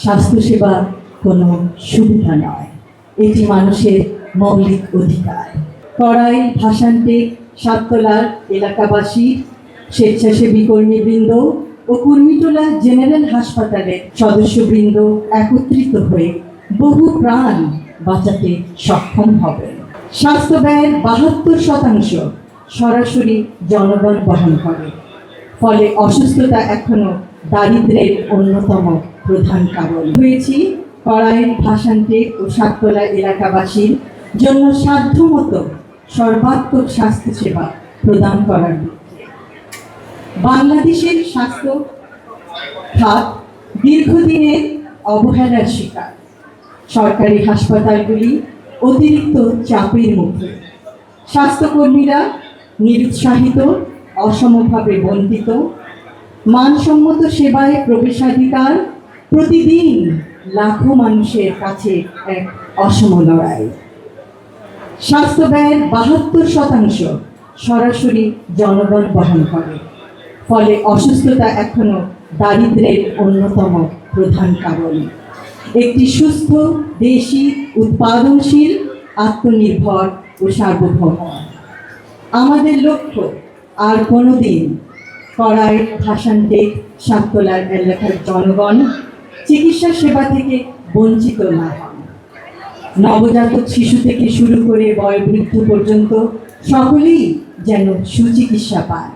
স্বাস্থ্যসেবা কোনো সুবিধা নয়, এটি মানুষের মৌলিক অধিকার। কড়াই, ভাসানটেক, সাততলার এলাকাবাসী, স্বেচ্ছাসেবী কর্মীবৃন্দ ও কুর্মিটোলা জেনারেল হাসপাতালের সদস্যবৃন্দ একত্রিত হয়ে বহু প্রাণ বাঁচাতে সক্ষম হবেন। স্বাস্থ্য ব্যয়ের ৭২% সরাসরি জনগণ বহন করে। ফলে অসুস্থতা এখনো দারিদ্র্যের অন্যতম প্রধান কারণ। হয়েছি কড়াই, ভাসানটেক ও সাততলা এলাকাবাসীর জন্য সাধ্যমতো সর্বাত্মক স্বাস্থ্যসেবা প্রদান করার লক্ষ্যে। বাংলাদেশের স্বাস্থ্য খাত দীর্ঘদিনের অবহেলার শিকার। সরকারি হাসপাতালগুলি অতিরিক্ত চাপের মুখে, স্বাস্থ্যকর্মীরা নিরুৎসাহিত, অসমভাবে বঞ্চিত, মানসম্মত সেবায় প্রবেশাধিকার প্রতিদিন লাখো মানুষের কাছে এক অসম লড়াই। স্বাস্থ্য ব্যয়ের ৭২% সরাসরি জনগণ বহন করে। ফলে অসুস্থতা এখনো দারিদ্র্যের অন্যতম প্রধান কারণ। একটি সুস্থ, দেশি, উৎপাদনশীল, আত্মনির্ভর ও সার্বভৌম আমাদের লক্ষ্য। আর কোনোদিন কড়াই, ভাসানটেক, সাততলার এলাকার জনগণ চিকিৎসা সেবা থেকে বঞ্চিত না হন। নবজাতক শিশু থেকে শুরু করে বয়োবৃদ্ধ পর্যন্ত সকলেই যেন সুচিকিৎসা পান।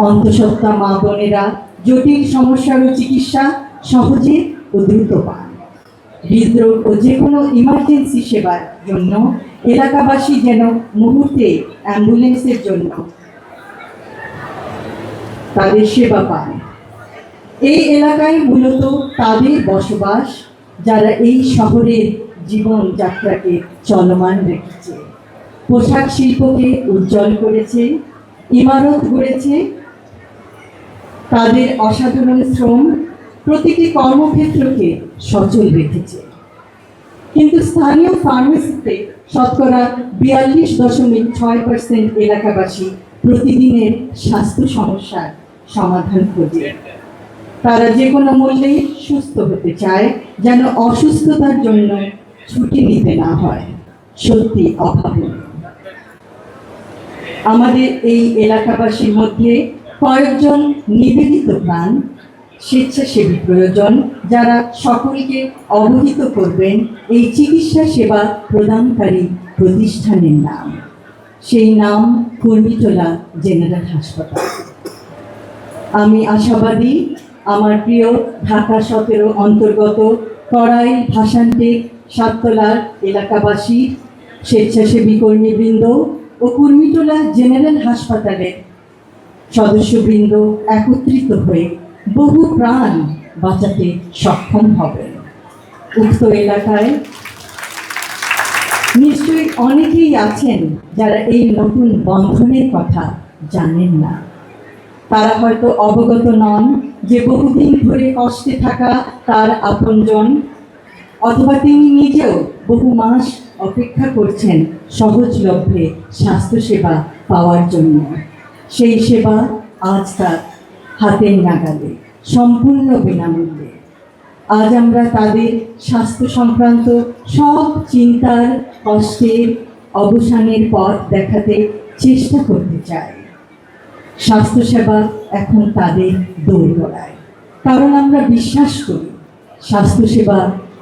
অন্তঃসত্ত্বা মা বোনেরা জটিল সমস্যারও চিকিৎসা সহজে ও দ্রুত পান। হৃদরোগ ও যে কোনো ইমার্জেন্সি সেবার জন্য এলাকাবাসী যেন মুহূর্তে অ্যাম্বুলেন্সের জন্য তাদের সেবা পান। এই এলাকায় মূলত তাদের বসবাস, যারা এই শহরের জীবনযাত্রাকে চলমান রেখেছে, পোশাক শিল্পকে উজ্জ্বল করেছে, ইমারত গড়েছে। তাদের অসাধারণ শ্রম প্রতিটি কর্মক্ষেত্রকে সচল রেখেছে। কিন্তু স্থানীয় ফার্মেসিতে শতকরা ৪২.৬% এলাকাবাসী প্রতিদিনের স্বাস্থ্য সমস্যার সমাধান খোঁজে। তারা যে কোনো মূল্যে সুস্থ হতে চায়, যেন অসুস্থতার জন্য ছুটি নিতে না হয়। সত্যি অভাবনীয়। আমাদের এই এলাকাবাসীর মধ্যে কয়েকজন নিবেদিত প্রাণ স্বেচ্ছাসেবী প্রয়োজন, যারা সকলকে অবহিত করবেন এই চিকিৎসা সেবা প্রদানকারী প্রতিষ্ঠানের নাম। সেই নাম কুর্মিটোলা জেনারেল হাসপাতাল। আমি আশাবাদী আমার প্রিয় ঢাকা ১৭ অন্তর্গত কড়াই, ভাসানটেক, সাততলার এলাকাবাসী, স্বেচ্ছাসেবী কর্মীবৃন্দ ও কুর্মিটোলা জেনারেল হাসপাতালের সদস্যবৃন্দ একত্রিত হয়ে বহু প্রাণ বাঁচাতে সক্ষম হবেন। উক্ত এলাকায় নিশ্চয়ই অনেকেই আছেন যারা এই নতুন বন্ধনের কথা জানেন না। তারা হয়তো অবগত নন যে বহুদিন ধরে কষ্টে থাকা তার আপনজন, অথবা তিনি নিজেও বহু মাস অপেক্ষা করছেন সহজলভ্যে স্বাস্থ্যসেবা পাওয়ার জন্য। সেই সেবা আজ তার হাতের নাগালে, সম্পূর্ণ বিনামূল্যে। আজ আমরা তাদের স্বাস্থ্য সংক্রান্ত সব চিন্তার, কষ্টের অবসানের পথ দেখাতে চেষ্টা করতে চাই। স্বাস্থ্যসেবা এখন তাদের দোরগোড়ায়, কারণ আমরা বিশ্বাস করি স্বাস্থ্যসেবা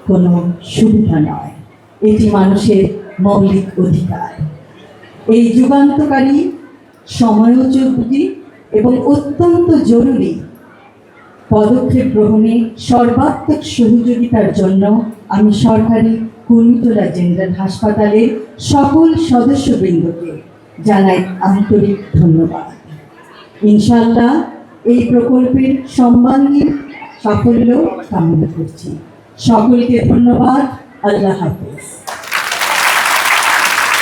কোনো সুবিধা নয়, এটি মানুষের মৌলিক অধিকার। এই যুগান্তকারী, সময়োপযোগী এবং অত্যন্ত জরুরি পদক্ষেপ গ্রহণে সর্বাত্মক সহযোগিতার জন্য আমি সরকারি কুর্মিটোলা জেনারেল হাসপাতালের সকল সদস্যবৃন্দকে জানাই আন্তরিক ধন্যবাদ। ইনশাআল্লাহ এই প্রকল্পের সর্বাঙ্গীন সাফল্য কামনা করছি। সকলকে ধন্যবাদ। আল্লাহ হাফেজ।